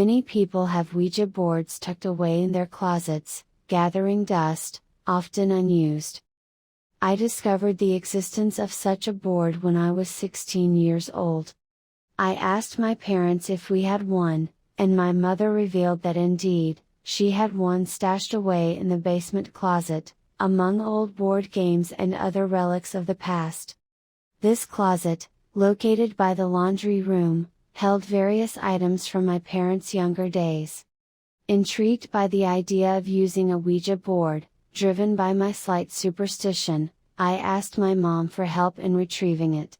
Many people have Ouija boards tucked away in their closets, gathering dust, often unused. I discovered the existence of such a board when I was 16 years old. I asked my parents if we had one, and my mother revealed that indeed, she had one stashed away in the basement closet, among old board games and other relics of the past. This closet, located by the laundry room, held various items from my parents' younger days. Intrigued by the idea of using a Ouija board, driven by my slight superstition, I asked my mom for help in retrieving it.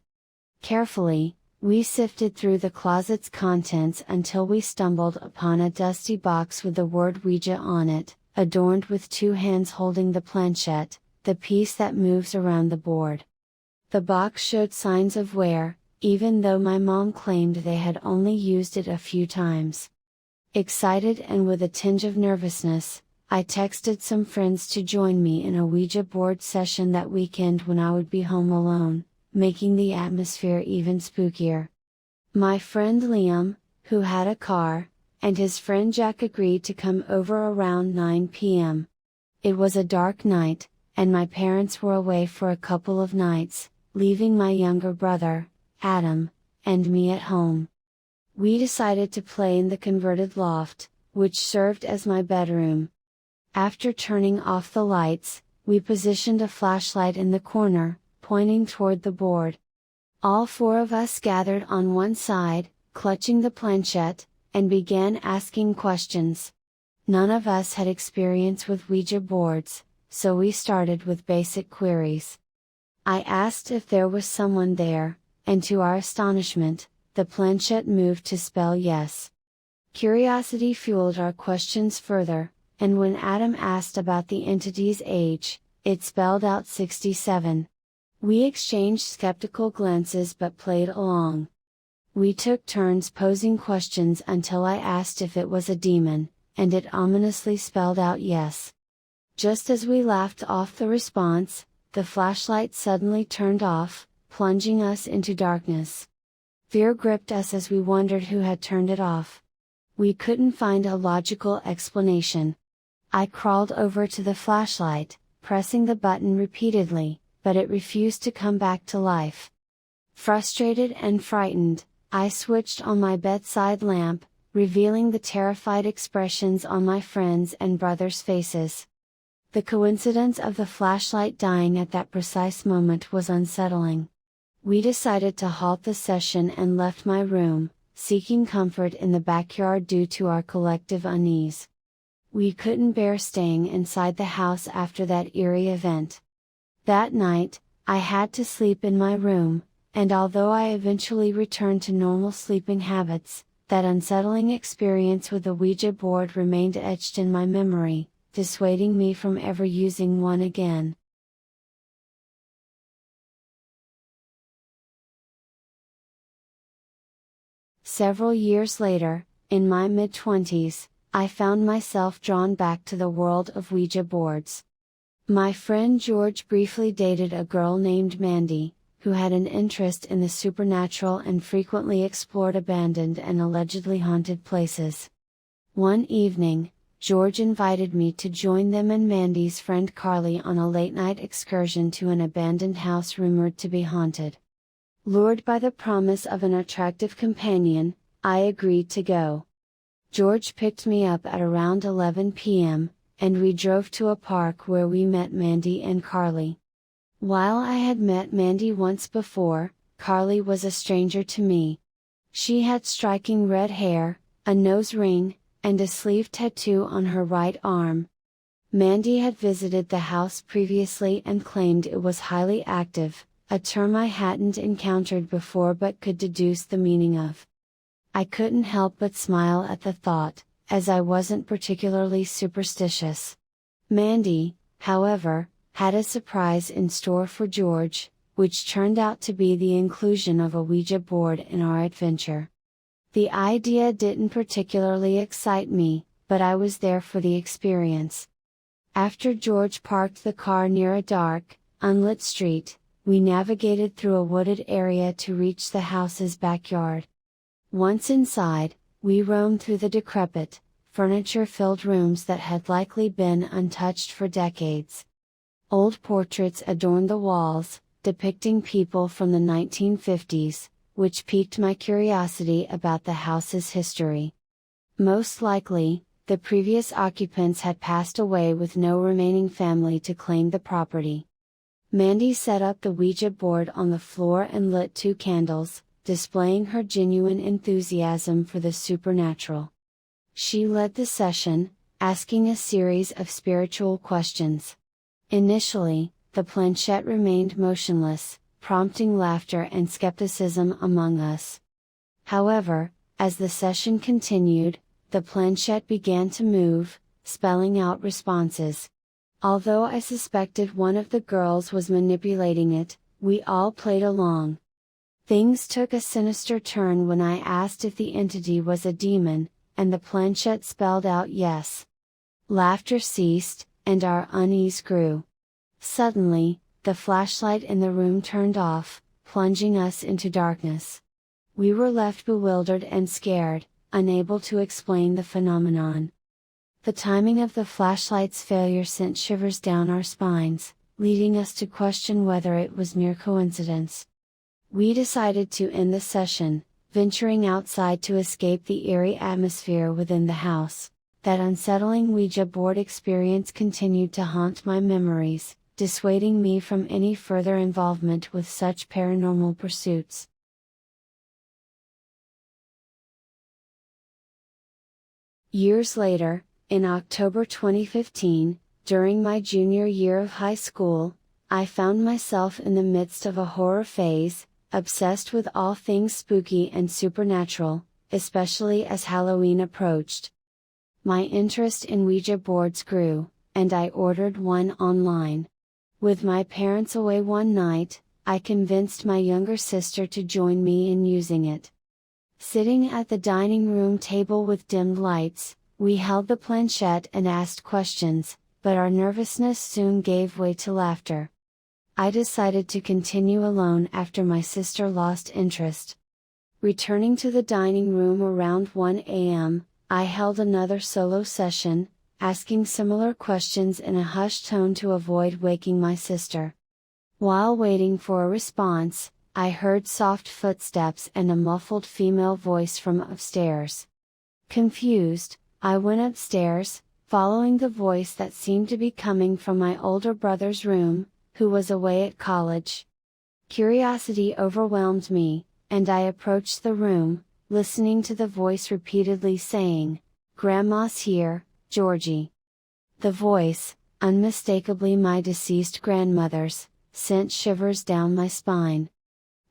Carefully, we sifted through the closet's contents until we stumbled upon a dusty box with the word Ouija on it, adorned with two hands holding the planchette, the piece that moves around the board. The box showed signs of wear, even though my mom claimed they had only used it a few times. Excited and with a tinge of nervousness, I texted some friends to join me in a Ouija board session that weekend when I would be home alone, making the atmosphere even spookier. My friend Liam, who had a car, and his friend Jack agreed to come over around 9 p.m. It was a dark night, and my parents were away for a couple of nights, leaving my younger brother, Adam, and me at home. We decided to play in the converted loft, which served as my bedroom. After turning off the lights, we positioned a flashlight in the corner, pointing toward the board. All four of us gathered on one side, clutching the planchette, and began asking questions. None of us had experience with Ouija boards, so we started with basic queries. I asked if there was someone there, and to our astonishment, the planchette moved to spell yes. Curiosity fueled our questions further, and when Adam asked about the entity's age, it spelled out 67. We exchanged skeptical glances but played along. We took turns posing questions until I asked if it was a demon, and it ominously spelled out yes. Just as we laughed off the response, the flashlight suddenly turned off, plunging us into darkness. Fear gripped us as we wondered who had turned it off. We couldn't find a logical explanation. I crawled over to the flashlight, pressing the button repeatedly, but it refused to come back to life. Frustrated and frightened, I switched on my bedside lamp, revealing the terrified expressions on my friends' and brothers' faces. The coincidence of the flashlight dying at that precise moment was unsettling. We decided to halt the session and left my room, seeking comfort in the backyard due to our collective unease. We couldn't bear staying inside the house after that eerie event. That night, I had to sleep in my room, and although I eventually returned to normal sleeping habits, that unsettling experience with the Ouija board remained etched in my memory, dissuading me from ever using one again. Several years later, in my mid-20s, I found myself drawn back to the world of Ouija boards. My friend George briefly dated a girl named Mandy, who had an interest in the supernatural and frequently explored abandoned and allegedly haunted places. One evening, George invited me to join them and Mandy's friend Carly on a late-night excursion to an abandoned house rumored to be haunted. Lured by the promise of an attractive companion, I agreed to go. George picked me up at around 11 p.m., and we drove to a park where we met Mandy and Carly. While I had met Mandy once before, Carly was a stranger to me. She had striking red hair, a nose ring, and a sleeve tattoo on her right arm. Mandy had visited the house previously and claimed it was highly active, a term I hadn't encountered before but could deduce the meaning of. I couldn't help but smile at the thought, as I wasn't particularly superstitious. Mandy, however, had a surprise in store for George, which turned out to be the inclusion of a Ouija board in our adventure. The idea didn't particularly excite me, but I was there for the experience. After George parked the car near a dark, unlit street, we navigated through a wooded area to reach the house's backyard. Once inside, We roamed through the decrepit, furniture-filled rooms that had likely been untouched for decades. Old portraits adorned the walls, depicting people from the 1950s, which piqued my curiosity about the house's history. Most likely, the previous occupants had passed away with no remaining family to claim the property. Mandy set up the Ouija board on the floor and lit 2 candles, displaying her genuine enthusiasm for the supernatural. She led the session, asking a series of spiritual questions. Initially, the planchette remained motionless, prompting laughter and skepticism among us. However, as the session continued, the planchette began to move, spelling out responses. Although I suspected one of the girls was manipulating it, we all played along. Things took a sinister turn when I asked if the entity was a demon, and the planchette spelled out yes. Laughter ceased, and our unease grew. Suddenly, the flashlight in the room turned off, plunging us into darkness. We were left bewildered and scared, unable to explain the phenomenon. The timing of the flashlight's failure sent shivers down our spines, leading us to question whether it was mere coincidence. We decided to end the session, venturing outside to escape the eerie atmosphere within the house. That unsettling Ouija board experience continued to haunt my memories, dissuading me from any further involvement with such paranormal pursuits. Years later, in October 2015, during my junior year of high school, I found myself in the midst of a horror phase, obsessed with all things spooky and supernatural, especially as Halloween approached. My interest in Ouija boards grew, and I ordered one online. With my parents away one night, I convinced my younger sister to join me in using it. Sitting at the dining room table with dimmed lights, we held the planchette and asked questions, but our nervousness soon gave way to laughter. I decided to continue alone after my sister lost interest. Returning to the dining room around 1 a.m., I held another solo session, asking similar questions in a hushed tone to avoid waking my sister. While waiting for a response, I heard soft footsteps and a muffled female voice from upstairs. Confused, I went upstairs, following the voice that seemed to be coming from my older brother's room, who was away at college. Curiosity overwhelmed me, and I approached the room, listening to the voice repeatedly saying, "Grandma's here, Georgie." The voice, unmistakably my deceased grandmother's, sent shivers down my spine.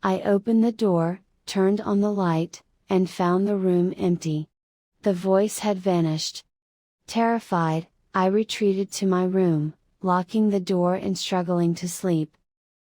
I opened the door, turned on the light, and found the room empty. The voice had vanished. Terrified, I retreated to my room, locking the door and struggling to sleep.